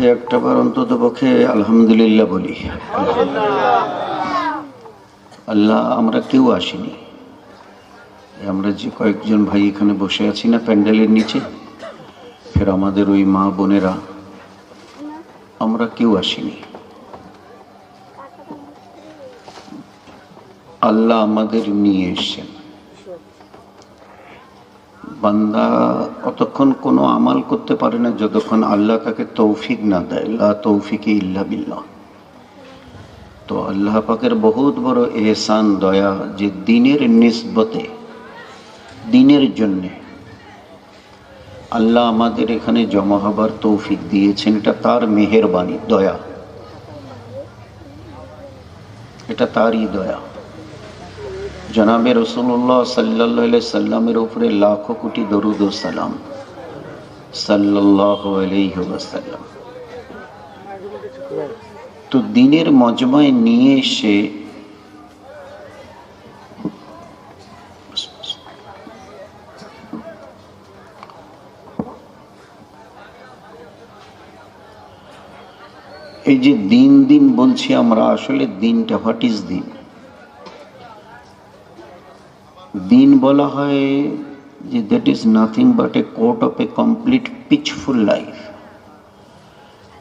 একটাবার অন্তত পক্ষে আলহামদুলিল্লাহ বলি। আল্লাহ, আমরা কেউ আসিনি, আমরা যে কয়েকজন ভাই এখানে বসে আছি না প্যান্ডেলের নিচে, ফের আমাদের ওই মা বোনেরা, আমরা কেউ আসিনি। আল্লাহ আমাদের নিয়ে এসছেন। বান্দা অতক্ষণ কোনো আমাল করতে পারে না যতক্ষণ আল্লাহ তাকে তৌফিক না দেয়। লা তৌফিকে ইল্লা বিল্লাহ। তো আল্লাহ পাকের বহুত বড় এহসান, দয়া, যে দিনের নিসবতে, দিনের জন্যে আল্লাহ আমাদের এখানে জমা হবার তৌফিক দিয়েছেন। এটা তার মেহেরবানি, দয়া, এটা তারই দয়া। জনাবে রাসূলুল্লাহ সাল্লাল্লাহু আলাইহি সাল্লামের উপরে লাখো কোটি দরুদ ও সালাম সাল্লাল্লাহু আলাইহি ওয়াসাল্লাম। তো দিনের মজমায় নিয়ে এসে এই যে দিন দিন বলছি আমরা, আসলে দিনটা হোয়াট ইজ দিন? দিন বলা হয় যে that is nothing but A court of A complete peaceful life,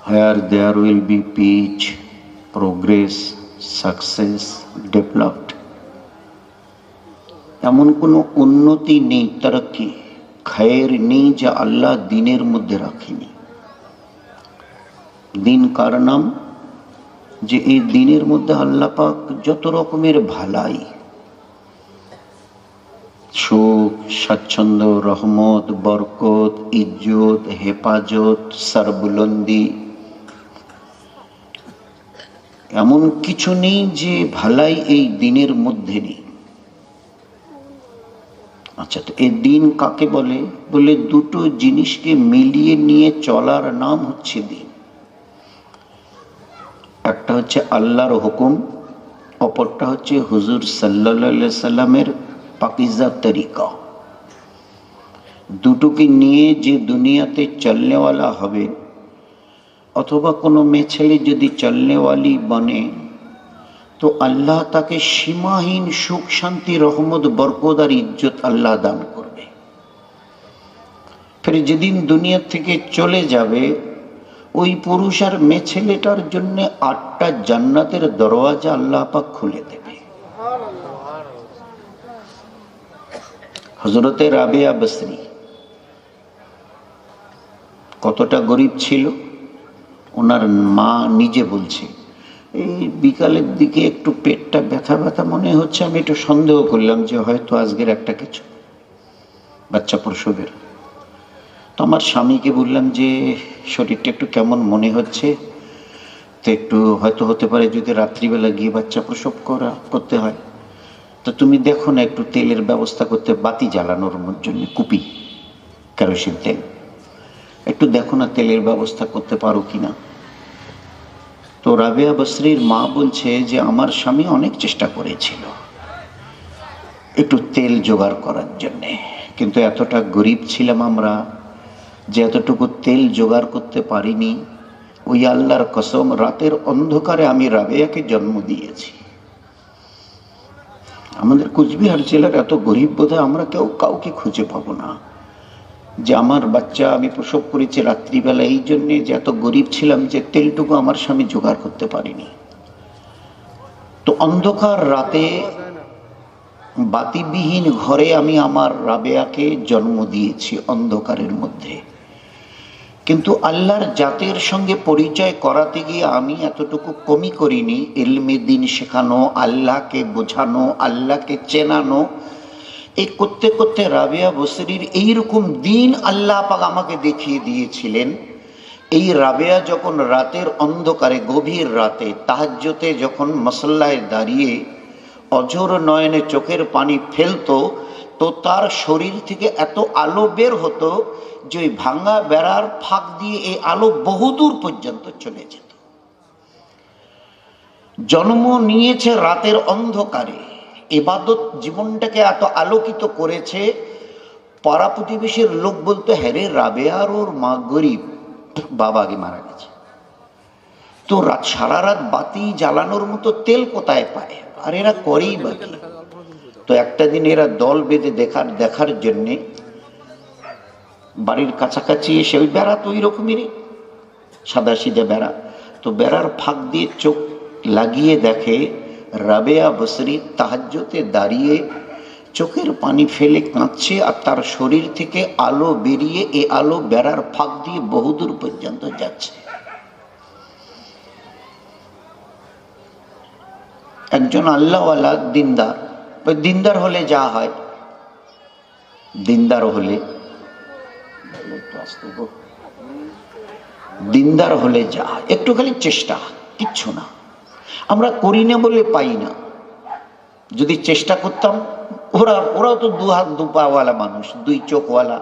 where there will be peace, progress, success, developed. এমন কোনো উন্নতি নেই, তারাক্কি, খায়ের নেই যা আল্লাহ দিনের মধ্যে রাখেনি। দিন কার নাম? যে এই দিনের মধ্যে আল্লাহ পাক যত রকমের ভালাই, সুখ, স্বাচ্ছন্দ্য, রহমত, বরকত, ইজ্জত, হেফাজত, সরবুলন্দি, এমন কিছু নেই যে ভালাই এই দিনের মধ্যে নেই। আচ্ছা, তো এই দিন কাকে বলে? বলে দুটো জিনিসকে মিলিয়ে নিয়ে চলার নাম হচ্ছে দিন। একটা হচ্ছে আল্লাহর হুকুম, অপরটা হচ্ছে হুজুর সাল্লাল্লাহু আলাইহি সাল্লামের পাকিজা তরিকা। দুটোকে নিয়ে যে দুনিয়াতে চলনেওয়ালা হবে, অথবা কোনো মেয়ে ছেলে যদি চলনেওয়ালি বনে, তো আল্লাহ তাকে সীমাহীন সুখ, শান্তি, রহমত, বরকত আর ইজ্জত আল্লাহ দান করবে। ফের যেদিন দুনিয়া থেকে চলে যাবে, ওই পুরুষ আর মেয়ে ছেলেটার জন্য 8টা জান্নাতের দরওয়াজা আল্লাহ পাক খুলে দেবে। হযরতে রাবেয়া বসরি কতটা গরিব ছিল, ওনার মা নিজে বলছে, এই বিকালের দিকে একটু পেটটা ব্যথা ব্যথা মনে হচ্ছে, আমি একটু সন্দেহ করলাম যে হয়তো আজকের একটা কিছু বাচ্চা প্রসবের। তো আমার স্বামীকে বললাম যে শরীরটা একটু কেমন মনে হচ্ছে, তো একটু হয়তো হতে পারে যদি রাত্রিবেলা গিয়ে বাচ্চা প্রসব করতে হয়, তো তুমি দেখো না একটু তেলের ব্যবস্থা করতে, বাতি জ্বালানোর জন্য কুপি কেরোসিন তেল, একটু দেখো না তেলের ব্যবস্থা করতে পারো কিনা। তো রাবেয়া বসরির মা বলছে যে আমার স্বামী অনেক চেষ্টা করেছিল একটু তেল জোগাড় করার জন্যে, কিন্তু এতটা গরিব ছিলাম আমরা যে এতটুকু তেল জোগাড় করতে পারিনি। ওই আল্লাহর কসম, রাতের অন্ধকারে আমি রাবেয়াকে জন্ম দিয়েছি। আমাদের কুচবিহার জেলার এত গরিব বোধহয় আমরা কেউ কাউকে খুঁজে পাবো না যে আমার বাচ্চা আমি প্রসব করেছি রাত্রিবেলা, এই জন্যে যে এত গরিব ছিলাম যে তেলটুকু আমার স্বামী জোগাড় করতে পারিনি। তো অন্ধকার রাতে বাতিবিহীন ঘরে আমি আমার রাবেয়াকে জন্ম দিয়েছি অন্ধকারের মধ্যে। কিন্তু আল্লাহর জাতের সঙ্গে পরিচয় করাতে গিয়ে আমি এতটুকু কমই করিনি। ইলমে দিন শেখানো, আল্লাহকে বোঝানো, আল্লাহকে চেনানো, এই করতে করতে রাবেয়া বসরির এইরকম দিন আল্লাহ পাক আমাকে দেখিয়ে দিয়েছিলেন। এই রাবেয়া যখন রাতের অন্ধকারে, গভীর রাতে তাহাজ্জুদে যখন মুসল্লায় দাঁড়িয়ে অঝোর নয়নে চোখের পানি ফেলতো, তো তার শরীর থেকে এত আলো বের হতো যে ওই ভাঙা বেড়ার ফাঁক দিয়ে এই আলো বহুদূর পর্যন্ত চলে যেত। জন্ম নিয়েছে রাতের অন্ধকারে, ইবাদত জীবনটাকে এত আলোকিত করেছে, পাড়া প্রতিবেশীর লোক বলতো, হ্যাঁ রে রাবেয়ার ওর মা গরিব, বাবা আগে মারা গেছে। তো সারা রাত বাতি জ্বালানোর মতো তেল কোথায় পায়, আর এরা করেই বাকি। তো একটা দিন এরা দল বেঁধে দেখার জন্যে বাড়ির কাছাকাছি এসে, ওই বেড়া তো ওই রকমেরই সাদা সিধে বেড়া, তো বেড়ার ফাঁক দিয়ে চোখ লাগিয়ে দেখে রাবেয়া বসরি তাহাজ্জুদে দাঁড়িয়ে চোখের পানি ফেলে কাঁদছে, আর তার শরীর থেকে আলো বেরিয়ে এ আলো বেড়ার ফাঁক দিয়ে বহুদূর পর্যন্ত যাচ্ছে। একজন আল্লাহওয়ালা দিনদার, ওই দিনদার হলে যা হয়, দিনদার হলে যা হয়, একটু খালি চেষ্টা, কিচ্ছু না। আমরা করি না বলে পাই না, যদি চেষ্টা করতাম। ওরাও তো দু হাত দু পাওয়ালা মানুষ, দুই চোখওয়ালা,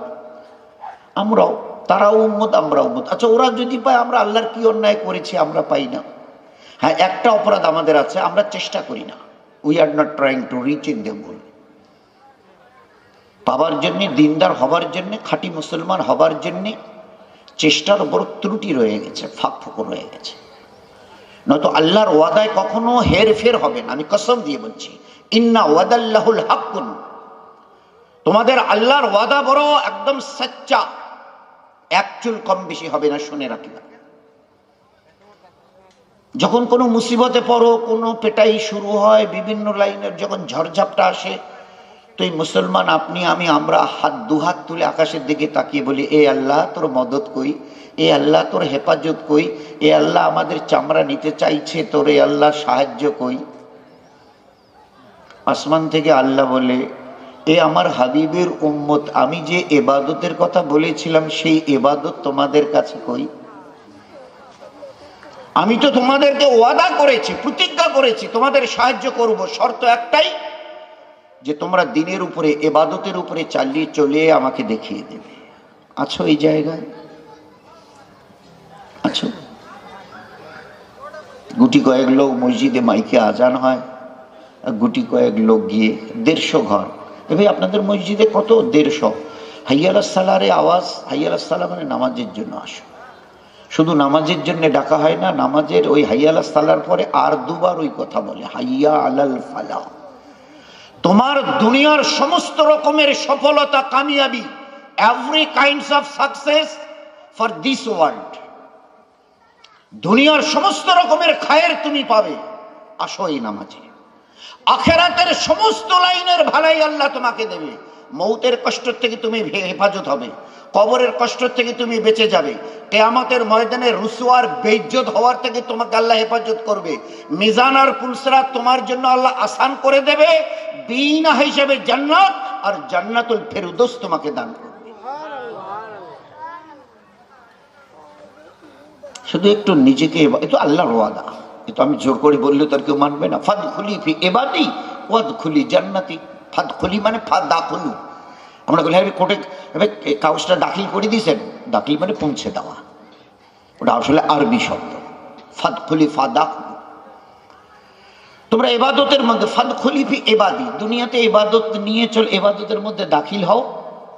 আমরাও, তারাও উম্মত আমরাও উম্মত। আচ্ছা, ওরা যদি পায়, আমরা আল্লাহর কি অন্যায় করেছি আমরা পাই না? হ্যাঁ, একটা অপরাধ আমাদের আছে, আমরা চেষ্টা করি না। We are not trying to reach in the গোল। পাবার জন্যে, দিনদার হবার জন্যে, খাঁটি মুসলমান হবার জন্যে চেষ্টার উপর ত্রুটি রয়ে গেছে, ফাঁক ফোকর রয়ে গেছে। নয়তো আল্লাহর ওয়াদায় কখনো হেরফের হবে না। আমি কসম দিয়ে বলছি, ইন্না ওয়াদাল্লাহুল হাক্কুন, তোমাদের আল্লাহর ওয়াদা বড় একদম সচ্চা, এক চুল কম বেশি হবে না, শুনে রাখবা। যখন কোনো মুসিবতে পড়ো, কোনো পেটাই শুরু হয়, বিভিন্ন লাইনের যখন ঝড়ঝাপটা আসে, তো এই মুসলমান আপনি আমি আমরা দুহাত তুলে আকাশের দিকে তাকিয়ে বলি, এ আল্লাহ তোর মদত কই, এ আল্লাহ তোর হেফাজত কই, এ আল্লাহ আমাদের চামড়া নিতে চাইছে, তোর এ আল্লাহ সাহায্য কই। আসমান থেকে আল্লাহ বলে, এ আমার হাবিবের উম্মত, আমি যে ইবাদতের কথা বলেছিলাম সেই ইবাদত তোমাদের কাছে কই? আমি তো তোমাদেরকে ওয়াদা করেছি, প্রতিজ্ঞা করেছি তোমাদের সাহায্য করব, শর্ত একটাই, যে তোমরা দিনের উপরে, ইবাদতের উপরে চালিয়ে চলে আমাকে দেখিয়ে দেবে। আছো এই জায়গায়? আছো? গুটি কয়েক লোক মসজিদে মাইকে আজান হয়, গুটি কয়েক লোক গিয়ে 150 ঘর। ভাই, আপনাদের মসজিদে কত? 150। হাইয়া আলাস সালারে আওয়াজ, হাইয়া আলাস সালাহ মানে নামাজের জন্য আসো। শুধু নামাজের জন্য ডাকা হয় না, নামাজের ওই হাইয়া আলাস সালার পরে আর দুবার ওই কথা বলে, হাইয়া আলাল ফালাহ। তোমার দুনিয়ার সমস্ত রকমের সফলতা, কামিয়াবি, every kinds of success for this world, দুনিয়ার সমস্ত রকমের খায়ের তুমি পাবে, আসো এই নামাজে। আখেরাতের সমস্ত লাইনের ভালাই আল্লাহ তোমাকে দেবে। মৌতের কষ্ট থেকে তুমি হেফাজত হবে, কবরের কষ্ট থেকে তুমি বেঁচে যাবে, কিয়ামতের ময়দানে রুসওয়ার বেইজ্জত হওয়ার থেকে তোমাকে আল্লাহ হেফাজত করবে, মিজান আর পুলসিরাত তোমার জন্য আল্লাহ আসান করে দেবে, বিনা হিসেবে জান্নাত আর জান্নাতুল ফেরদৌস তোমাকে দান করবে। শুধু একটু নিজেকে, এ তো আল্লাহর ওয়াদা, এ তো আমি জোর করে বললে তার কেউ মানবে না। ফাদখুলি ফি ইবাদি ওয়াদখুলি জান্নাতি। ফাদখুলি মানে ফাদাখুলু। আমরা বলি, হ্যাঁ কোর্টে কাগজটা দাখিল করে দিয়েছেন, দাখিল মানে পৌঁছে দেওয়া, ওটা আসলে আরবি শব্দ। ফাদখুলি, ফাদাখুলু। তোমরা ইবাদতের মধ্যে, ফাদখুলি ফি ইবাদি, দুনিয়াতে ইবাদত নিয়ে চল, ইবাদতের মধ্যে দাখিল হও,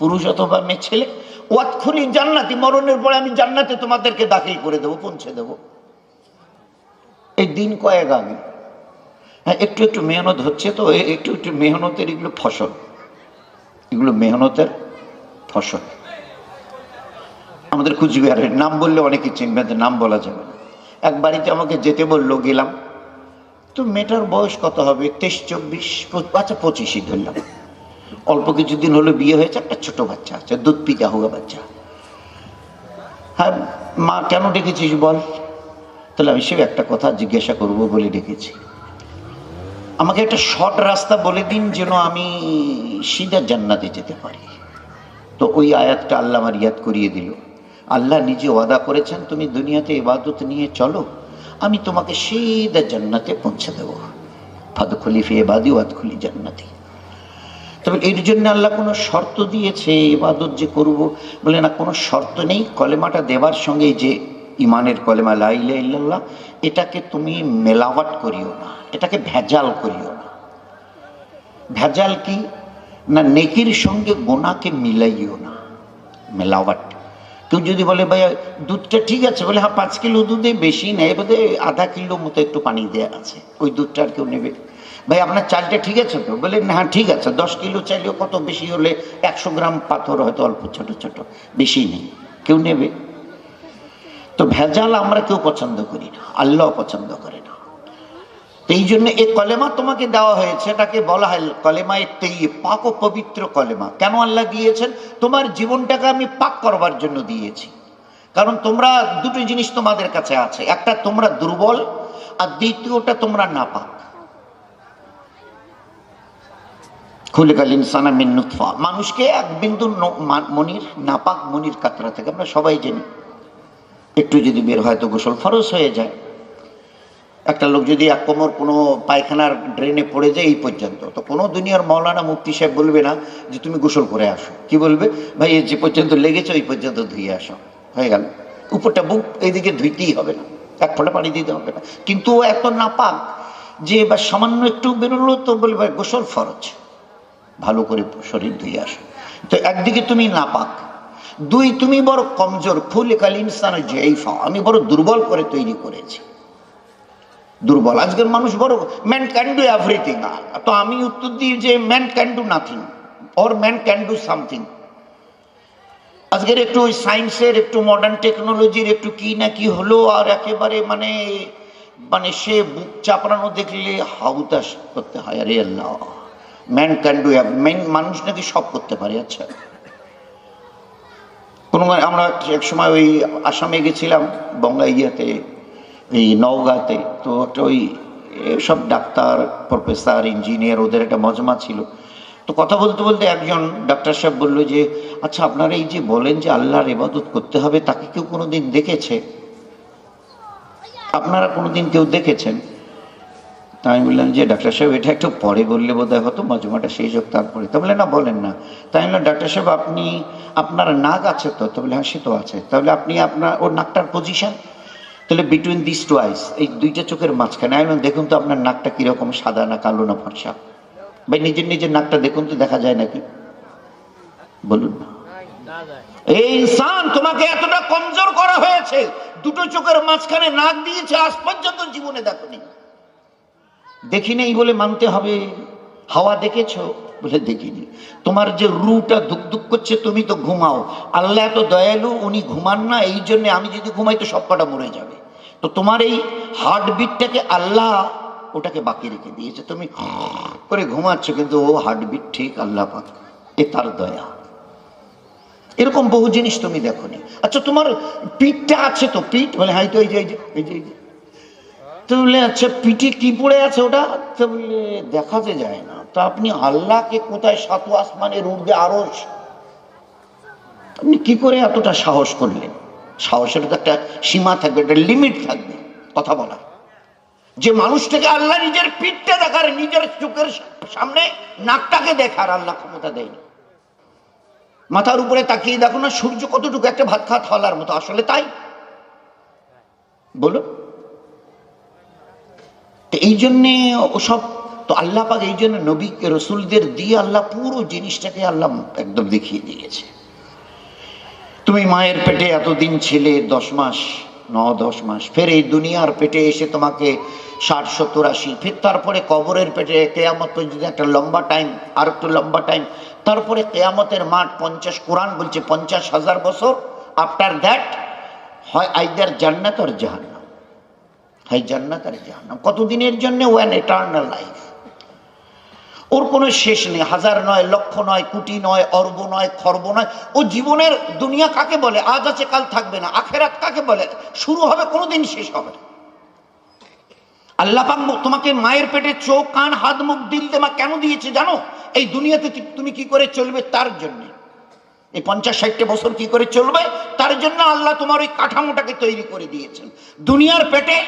পুরুষ অথবা মেয়ে ছেলে। ওয়াদখুলি জান্নাতি, মরণের পরে আমি জান্নাতে তোমাদেরকে দাখিল করে দেবো, পৌঁছে দেবো। এই দিন কয়েক আগে, হ্যাঁ একটু একটু মেহনত হচ্ছে, তো একটু একটু মেহনতের এগুলো ফসল, এগুলো মেহনতের ফসল। আমাদের কুচবিহারের, নাম বললে অনেকে চিনবে, নাম বলা যাবে না। এক বাড়িতে আমাকে যেতে বললো, গেলাম। তো মেয়েটার বয়স কত হবে, 23-24, আচ্ছা 25ই ধরলাম। অল্প কিছুদিন হলো বিয়ে হয়েছে, একটা ছোট বাচ্চা আছে, দুধ পিতা হুয়া বাচ্চা। হ্যাঁ মা, কেন ডেকেছিস বল? তাহলে আমি সে একটা কথা জিজ্ঞাসা করবো বলে ডেকেছি। আমাকে একটা শর্ট রাস্তা বলে দিন, যেন আমি সিধা জান্নাতে যেতে পারি। তো ওই আয়াতটা আল্লাহ আমার ইয়াদ করিয়ে দিল। আল্লাহ নিজে ওয়াদা করেছেন, তুমি দুনিয়াতে ইবাদত নিয়ে চলো, আমি তোমাকে সিধা জান্নাতে পৌঁছে দেবো। ফাদখুলি ফি ইবাদি ওয়াদখুলি জান্নাতি। তবে এর জন্য আল্লাহ কোনো শর্ত দিয়েছে ইবাদত যে করব? বলে না, কোনো শর্ত নেই। কলেমাটা দেবার সঙ্গে যে ইমানের কলেমা লা ইলাহা ইল্লাল্লাহ, এটাকে তুমি মেলাওয়াট করিও না, এটাকে ভেজাল করিও না। ভেজাল কি না, নেকির সঙ্গে গোনাকে মিলাইও না, মেলাওয়াট। কেউ যদি বলে ভাই দুধটা ঠিক আছে, বলে হ্যাঁ 5 কিলো দুধে বেশি নেই, বোধ হয় আধা কিলো মতো একটু পানি দেওয়া আছে, ওই দুধটা আর কেউ নেবে। ভাই আপনার চালটা ঠিক আছে তো, বলে না হ্যাঁ ঠিক আছে, 10 কিলো চাইলেও কত বেশি হলে 100 গ্রাম পাথর হয়তো অল্প ছোট ছোট, বেশি নেই, কেউ নেবে। তো ভেজাল আমরা কেউ পছন্দ করি না, আল্লাহ পছন্দ করে না। এই জন্য এই কলেমা তোমাকে দেওয়া হয়েছে, এটাকে বলা হয় কলেমায়ে তাইয়্যিব, পাক ও পবিত্র কলেমা। কেন আল্লাহ দিয়েছেন? তোমার জীবনটাকে আমি পাক করবার জন্য দিয়েছি। কারণ তোমরা দুটো জিনিস তোমাদের কাছে আছে, একটা তোমরা দুর্বল, আর দ্বিতীয়টা তোমরা নাপাক। খুলিকাল ইনসানা মিন নুতফা, মানুষকে এক বিন্দু মনির, নাপাক মনির কাতরা থেকে, আমরা সবাই জানি। একটু যদি বের হয় তো গোসল ফরজ হয়ে যায়। একটা লোক যদি এক কোমর কোনো পায়খানার ড্রেনে পড়ে যায় এই পর্যন্ত, তো কোনো দুনিয়ার মৌলানা মুফতি সাহেব বলবে না যে তুমি গোসল করে আসো। কি বলবে? ভাই যে পর্যন্ত লেগেছে ওই পর্যন্ত ধুয়ে আসো, হয়ে গেল। উপরটা বুক এইদিকে ধুইতেই হবে না, এক ফোঁটা পানি দিতে হবে না। কিন্তু ও এত নাপাক যে এবার সামান্য একটু বেরোলো তো বলবে গোসল ফরজ, ভালো করে শরীর ধুয়ে আসো। তো একদিকে তুমি নাপাক, দুই তুমি বড় কমজোর। খুলিকাল ইনসানু যায়ফা, আমি বড় দুর্বল করে তৈরি করেছি। দুর্বল। আজকের মানুষ বড় ম্যান ক্যান ডু এভরিথিং, তো আমি উত্তর দিই যে man can do nothing or man can do something. আজকের একটু ওই সায়েন্সের, একটু মডার্ন টেকনোলজির একটু কি না কি হলো, আর একেবারে মানে মানে সে বুক চাপড়ানো দেখলে হাউতাস করতে হয়। আরে আল্লাহ, ম্যান ক্যান ডু, মানুষ নাকি সব করতে পারে। আচ্ছা, কোনো আমরা এক সময় ওই আসামে গেছিলাম, ইয়াতে, এই নওগাঁতে, তো একটা ওই সব ডাক্তার, প্রফেসর, ইঞ্জিনিয়ার, ওদের একটা মজমা ছিল। তো কথা বলতে বলতে একজন ডাক্তার সাহেব বললো যে আচ্ছা আপনারা এই যে বলেন যে আল্লাহর ইবাদত করতে হবে, তাকে কেউ কোনোদিন দেখেছে? আপনারা কোনোদিন কেউ দেখেছেন? তাই আমি বললাম যে ডাক্তার সাহেব এটা একটু পরে বললে বোধ হয় হতো, মজমাটা শেষ হোক তারপরে। তা বলে না, বলেন না। তাই বললাম ডাক্তার সাহেব আপনি, আপনার নাক আছে তো? তো বলে হ্যাঁ সে তো আছে। তাহলে আপনি আপনার ওর নাকটার পজিশন, তাহলে বিটুইন দিস টু আইস, এই দুইটা চোখের মাঝখানে। আমি দেখুন তো আপনার নাকটা কিরকম, সাদা না কালো না ফর্সা? ভাই নিজের নিজের নাকটা দেখুন তো, দেখা যায় নাকি? বলুন না। এই ইনসান, তোমাকে এতটা কমজোর করা হয়েছে, দুটো চোখের মাঝখানে নাক দিয়েছে, আজ পর্যন্ত জীবনে দেখোনি। দেখি নেই বলে মানতে হবে। হাওয়া দেখেছো? বলে দেখিনি। তোমার যে রুটা ধুক ধুক করছে, তুমি তো ঘুমাও। আল্লাহ এত দয়ালু, উনি ঘুমান না, এই জন্য আমি যদি ঘুমাই তো সব কটা মরে যাবে। তো তোমার এই হার্টবিটটাকে আল্লাহ ওটাকে বাকি রেখে দিয়েছে, তুমি করে ঘুমাচ্ছ, কিন্তু ও হার্টবিট ঠিক আল্লাহ পাক, এ তার দয়া। এরকম বহু জিনিস তুমি দেখোনি। আচ্ছা তোমার পিঠটা আছে তো? পিঠ বলে হ্যাঁ, তো এই যে এই যে এই যে এই যে। তো বললে আচ্ছা পিঠে কি পড়ে আছে ওটা? তো বললে দেখা যায় না। তো আপনি আল্লাহকে কোথায়, সাতু আসমানের ঊর্ধ্বে আরশ, আপনি কি করে এতটা সাহস করলেন? সাহসের তো একটা সীমা থাকবে, একটা লিমিট থাকবে কথা বলা। যে মানুষটাকে আল্লাহ নিজের পিঠটা দেখার, নিজের চোখের সামনে নাকটাকে দেখার আল্লাহ ক্ষমতা দেয়নি। মাথার উপরে তাকিয়ে দেখো না সূর্য কতটুকু, একটা ভাত খাওয়া থালার মতো, আসলে তাই বলো। তো এই জন্যে ওসব তো আল্লাহ পাক এই জন্য নবী রসুলদের দিয়ে আল্লাহ পুরো জিনিসটাকে আল্লাহ একদম দেখিয়ে দিয়েছে। তুমি মায়ের পেটে এতদিন ছিলে, 10 মাস, 9-10 মাস, ফের এই দুনিয়ার পেটে এসে তোমাকে 60, 70, 80, ফের তারপরে কবরের পেটে কেয়ামত পর্যন্ত একটা লম্বা টাইম, আর একটু লম্বা টাইম, তারপরে কেয়ামতের মাঠ 50, কোরআন বলছে 50,000 বছর। আফটার দ্যাট হয় আইদার জান্নাত আর জাহান্নাম, হয় জান্নাত আর জাহান্নাম। কতদিনের জন্য? One eternal life. ওর কোনো শেষ নেই, 1000 নয়, লক্ষ নয়, কোটি নয়, অর্ব নয়, খর্ব নয়। ও জীবনের দুনিয়া কাকে বলে? আজ আছে কাল থাকবে না। আখেরাত কাকে বলে? শুরু হবে, কোনোদিন শেষ হবে না। আল্লাহ পাক তোমাকে মায়ের পেটে চোখ, কান, হাত, মুখ, দিল, দিমাগ কেন দিয়েছে জানো? এই দুনিয়াতে তুমি কি করে চলবে তার জন্য। এই 50-60 বছর কি করে চলবে তার জন্য আল্লাহ তোমার ওই কাঠামোটাকে তৈরি করে দিয়েছেন। দুনিয়ার পেটে,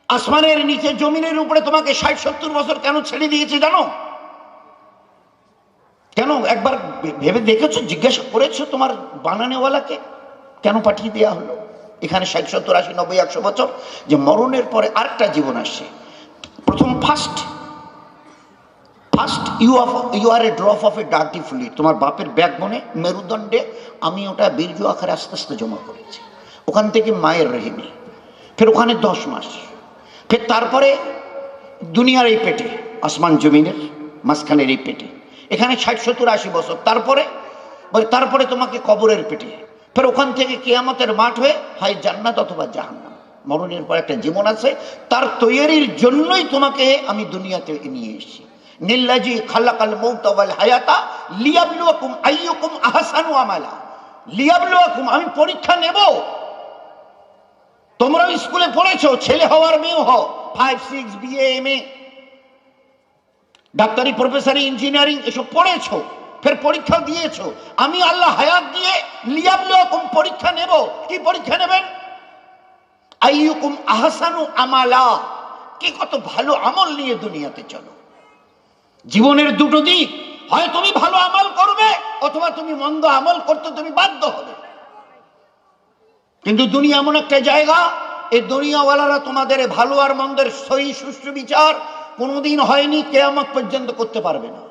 আসমানের নিচে, জমিনের উপরে তোমাকে 60-70 বছর কেন ছেড়ে দিয়েছে জানো? কেন একবার ভেবে দেখেছো, জিজ্ঞাসা করেছো তোমার বানানেওয়ালাকে কেন পাঠিয়ে দেওয়া হলো এখানে 60, 70, 80, 90, 100 বছর? যে মরণের পরে আরেকটা জীবন আসছে। প্রথম first first you are a drop of a dirty fluid. তোমার বাপের ব্যাগ মনে মেরুদণ্ডে আমি ওটা বীর্য আকারে আস্তে আস্তে জমা করেছি। ওখান থেকে মায়ের রেহিমে, ফের ওখানে 10 মাস, ফের তারপরে দুনিয়ার এই পেটে, আসমান জমিনের মাঝখানের এই পেটে, এখানে 60, 70, 80 বছর, তারপরে তোমাকে কবরের পেটে, ফের ওখান থেকে কিয়ামতের মাঠ হয়ে হয় জান্নাত অথবা জাহান্নাম। মরণের পর একটা জীবন আছে, তার তৈরির জন্যই তোমাকে আমি দুনিয়াতে নিয়ে এসেছি। নিল্লাজি খালাকাল মৌত ওয়াল হায়াতা লিয়াবলুয়াকুম আইয়ুকুম আহসানু আমালা। লিয়াবলুয়াকুম, আমি পরীক্ষা নেব। তোমরা স্কুলে পড়েছো, ছেলে হওয়ার মেয়ে হও, 5, 6, BA, MA, ডাক্তারি, প্রফেসরি, ইঞ্জিনিয়ারিং এসব পড়েছো, ফের পরীক্ষা দিয়েছো। আমি আল্লাহ হায়াত দিয়ে লিয়াবলুয়াকুম পরীক্ষা নেব। কি পরীক্ষা নেবেন? আইয়ুকুম আহসানু আমালা, কি কত ভালো আমল নিয়ে দুনিয়াতে চলো। জীবনের দুটো দিক, হয় তুমি ভালো আমল করবে অথবা তুমি মন্দ আমল করতে তুমি বাধ্য হবে। কিন্তু দুনিয়া এমন একটা জায়গা, এই দুনিয়াওয়ালারা তোমাদের ভালো আর মন্দের সহি সুষ্ঠু বিচার কোনোদিন হয়নি, কিয়ামত পর্যন্ত করতে পারবে না।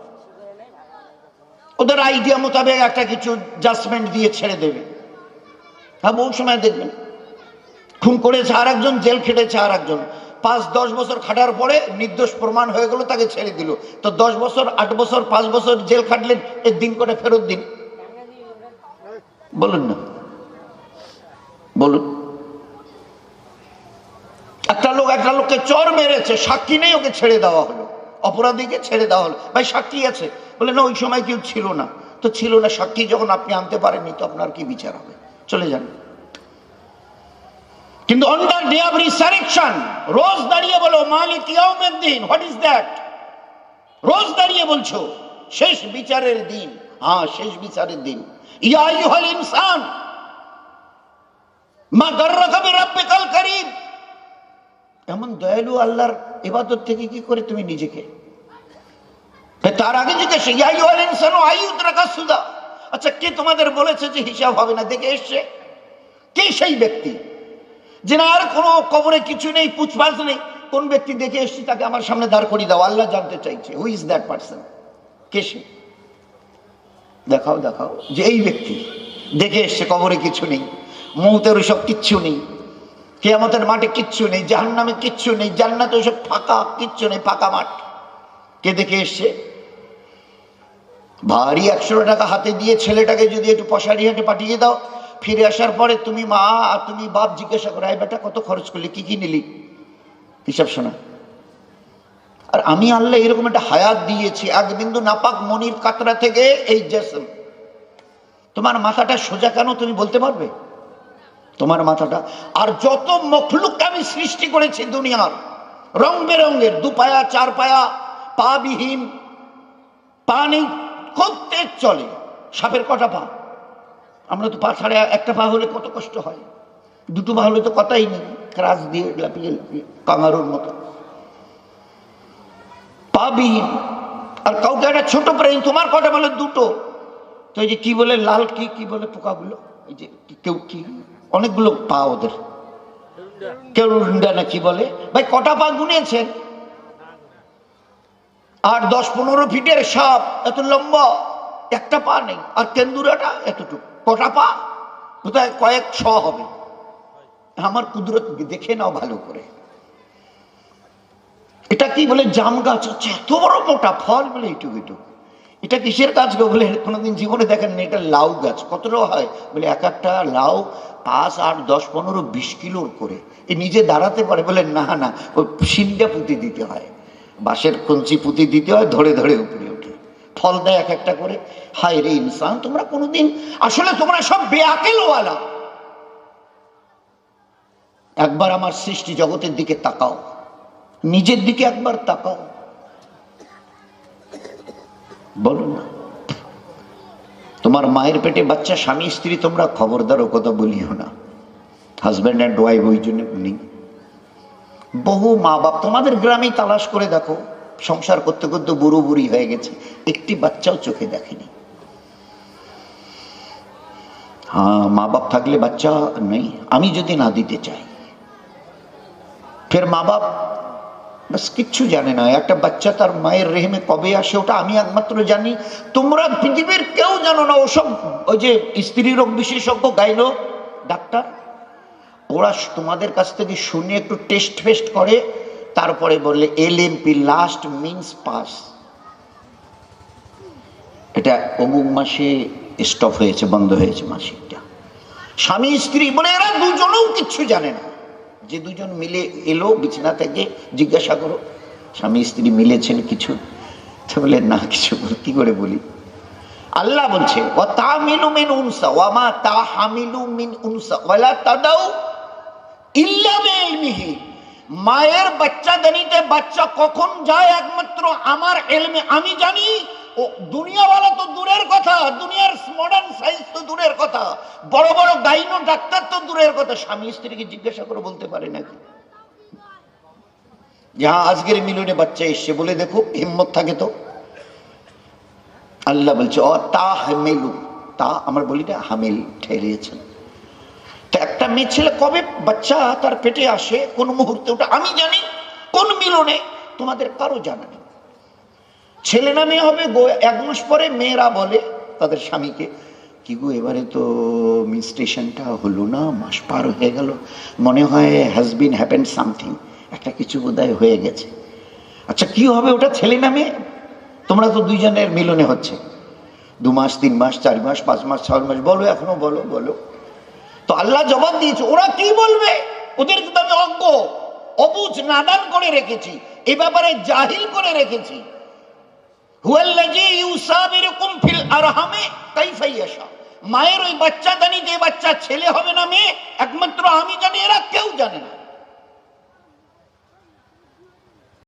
ওদের আইডিয়া মোতাবেক একটা কিছু জাজমেন্ট দিয়ে ছেড়ে দেবে। হ্যাঁ, বহু সময় দেখবেন খুন করেছে আর একজন, জেল খেটেছে আর একজন, 5-10 বছর খাটার পরে নির্দোষ প্রমাণ হয়ে গেল, তাকে ছেড়ে দিল। তো 10 বছর, 8 বছর, 5 বছর জেল খাটলেন, এর দিন করে ফেরত দিন। বলুন না, বলুন। একটা লোককে চর মেরেছে, সাক্ষী নেই, ওকে ছেড়ে দেওয়া হলো, অপরাধীকে ছেড়ে দেওয়া হলো। ভাই সাক্ষী আছে? বলে না, ওই সময় কেউ ছিল না। তো ছিল না, সাক্ষী যখন আপনি আনতে পারেননি তো আপনার কি বিচার হবে? চলে যান। কিন্তু on the day of resurrection, রোজ দাঁড়িয়ে বলো মালিক ইয়াউমিদ্দিন। What is that? রোজ দাঁড়িয়ে বলছো শেষ বিচারের দিন। হ্যাঁ, শেষ বিচারের দিন। ইয়া আইয়ুহাল ইনসান মা গাররাকা বিরাব্বিকাল কারীম। এমন দয়ালু আল্লাহর ইবাদত থেকে কি করে তুমি নিজেকে? তার আগে জিজ্ঞেস, ইয়া আইয়ুহাল ইনসানু আইয়ুদরাকা সুদা। আচ্ছা, কে তোমাদের বলেছে যে হিসাব হবে না? দেখে এসছে কে সেই ব্যক্তি যে না আর কোনো কবরে কিছু নেই, পুছপাছ নেই? কোন ব্যক্তি দেখে এসছি তাকে আমার সামনে দাঁড় করিয়ে দাও। আল্লাহ জানতে চাইছে হু ইজ দ্যাট পারসন, কে সে? দেখাও যে এই ব্যক্তি দেখে এসছে কবরে কিছু নেই, মৌতের ওইসব কিচ্ছু নেই, কিয়ামতের মাঠে কিচ্ছু নেই, জাহান্নামে কিচ্ছু নেই, জান্নাতে ওইসব ফাঁকা, কিচ্ছু নেই, ফাঁকা মাঠ। কে দেখে এসছে? ভারী 100 টাকা হাতে দিয়ে ছেলেটাকে যদি একটু পশারি হাটে পাঠিয়ে দাও, ফিরে আসার পরে তুমি মা আর তুমি বাপ জিজ্ঞাসা করো, এই বেটা কত খরচ করলি, কি কি নিলি, হিসাব শোনা। আর আমি আল্লাহ এরকম একটা হায়াত দিয়েছি, এক বিন্দু নাপাক মনির কাতরা থেকে এই জেসম। তোমার মাথাটা সোজা কেন তুমি বলতে পারবে? তোমার মাথাটা, আর যত মখলুককে আমি সৃষ্টি করেছি দুনিয়ার রং বেরঙের, 2 পায়া 4 পায়া, পা বিহীন, পা নেই, করতে চলে। সাপের কটা পা? আমরা তো পা ছাড়া, একটা পা হলে কত কষ্ট হয়, 2টো পা হলে তো কথাই নেই, ক্রাস দিয়ে লাপিয়ে লাপিয়ে কাঙারুর মতো। পা বিহীন, আর কাউকে একটা ছোট প্রাণী, তোমার কটা বলে 2টো। তো এই যে কি বলে লাল, কি বলে পোকাগুলো, এই যে কেউ কি অনেকগুলো পা ওদের, কেউ রুন্ডা না কি বলে। ভাই কটা পা গুনেছেন? আর 10-15 ফিটের সাপ এত লম্বা, একটা পা নেই। আর কেন্দুরাটা এতটুকু, কটা পা? কোথায় কয়েক 100 হবে। আমার কুদরত দেখে নাও ভালো করে। এটা কি বলে জাম গাছ হচ্ছে এত বড় মোটা, ফল বলে এইটুকু। এটা কিসের গাছ গো? বলে কোনোদিন জীবনে দেখেন না। এটা লাউ গাছ। কতটা হয়? বলে এক একটা লাউ 5, 8, 10, 15, 20 কিলোর করে। এ নিজে দাঁড়াতে পারে? বলে না, ওই শিন্ডা পুঁতি দিতে হয়, বাঁশের কঞ্চি পুঁতি দিতে হয়, ধরে ধরে উপরে ওঠে, ফল দেয় এক একটা করে। হায় রে ইনসান, তোমরা কোনোদিন, আসলে তোমরা সব বেআকেলওয়ালা। একবার আমার সৃষ্টি জগতের দিকে তাকাও, নিজের দিকে একবার তাকাও, বলো না। তোমার মায়ের পেটে বাচ্চা, স্বামী স্ত্রী, তোমরা খবরদার ও কথা বলিও না। হাজব্যান্ড অ্যান্ড ওয়াইফ ওই জন্য নেই। বহু মা বাপ তোমাদের গ্রামেই তালাশ করে দেখো, সংসার করতে করতে বুড়ো বুড়ি হয়ে গেছে, একটি বাচ্চাও চোখে দেখেনি। হ্যাঁ, মা বাপ থাকলে বাচ্চা নেই, আমি যদি না দিতে চাই, ফের মা বাপ বাস কিচ্ছু জানে না। একটা বাচ্চা তার মায়ের রেহেমে কবে আসে ওটা আমি একমাত্র জানি, তোমরা পৃথিবীর কেউ জানো না। ওসব ওই যে স্ত্রী রোগ বিশেষজ্ঞ গাইনো ডাক্তার, ওরা তোমাদের কাছ থেকে শুনে একটু টেস্ট ফেস্ট করে, তারপরে বললে LMP, লাস্ট মিন্স পাস, এটা অমুক মাসে স্টপ হয়েছে, বন্ধ হয়েছে মাসিকটা। স্বামী স্ত্রী বলে এরা দুজনেও কিচ্ছু জানে না। যে দুজন মিলে এলো বিছানা থেকে জিজ্ঞাসা করো স্বামী স্ত্রী মিলেছেন কিছু, বলে না কিছু। কি করে বলি? আল্লাহ বলছে ওয়া তামিলু মিন উনসা ওয়া মা তাহামিলু মিন উনসা ওয়ালা তাদাউ ইল্লা বিইলমিহি। মায়ের বাচ্চাদানিতে বাচ্চা কখন যায় একমাত্র আমার ইলমে আমি জানি। ও দুনিয়াওয়ালা তো দূরের কথা, দুনিয়ার মডার্ন সায়েন্স তো দূরের কথা, বড় বড় গাইনো ডাক্তার তো দূরের কথা, স্বামী স্ত্রীকে জিজ্ঞাসা করে বলতে পারে নাকি যে হ্যাঁ আজকের মিলনে বাচ্চা এসছে, বলে দেখো হিম্মত থাকে তো। আল্লাহ বলছে ও তা হামেলু, তা আমার বলি না হামেল ঠেরিয়েছেন। তো একটা মেয়ে ছেলে কবে বাচ্চা তার পেটে আসে কোন মুহূর্তে ওটা আমি জানি, কোন মিলনে তোমাদের কারো জানা নেই। ছেলে না মেয়ে হবে 1 মাস পরে মেয়েরা বলে তাদের স্বামীকে, কি গো এবারে তো মিনস্ট্রেশনটা হলো না, মাস পার হয়ে গেল, মনে হয় হ্যাজ বিন হ্যাপেন্ড সামথিং, একটা কিছু বোধহয় হয়ে গেছে। আচ্ছা কি হবে ওটা, ছেলে না মেয়ে? তোমরা তো দুইজনের মিলনে হচ্ছে, 2 মাস 3 মাস 4 মাস 5 মাস 6 মাস, বলো এখনো বলো বলো। তো আল্লাহ জবাব দিয়েছে ওরা কি বলবে, ওদের কিন্তু আমি অজ্ঞ অবুঝ নাদান করে রেখেছি, এ ব্যাপারে জাহিল করে রেখেছি। হুয়াল্লাযী ইউসাবিরুকুম ফিল আরহামে কাইফা ইয়াশা। মায়ের ওই বাচ্চা দানি যে বাচ্চা ছেলে হবে না মেয়ে একমাত্র আমি জানি, এরা কেউ জানে না।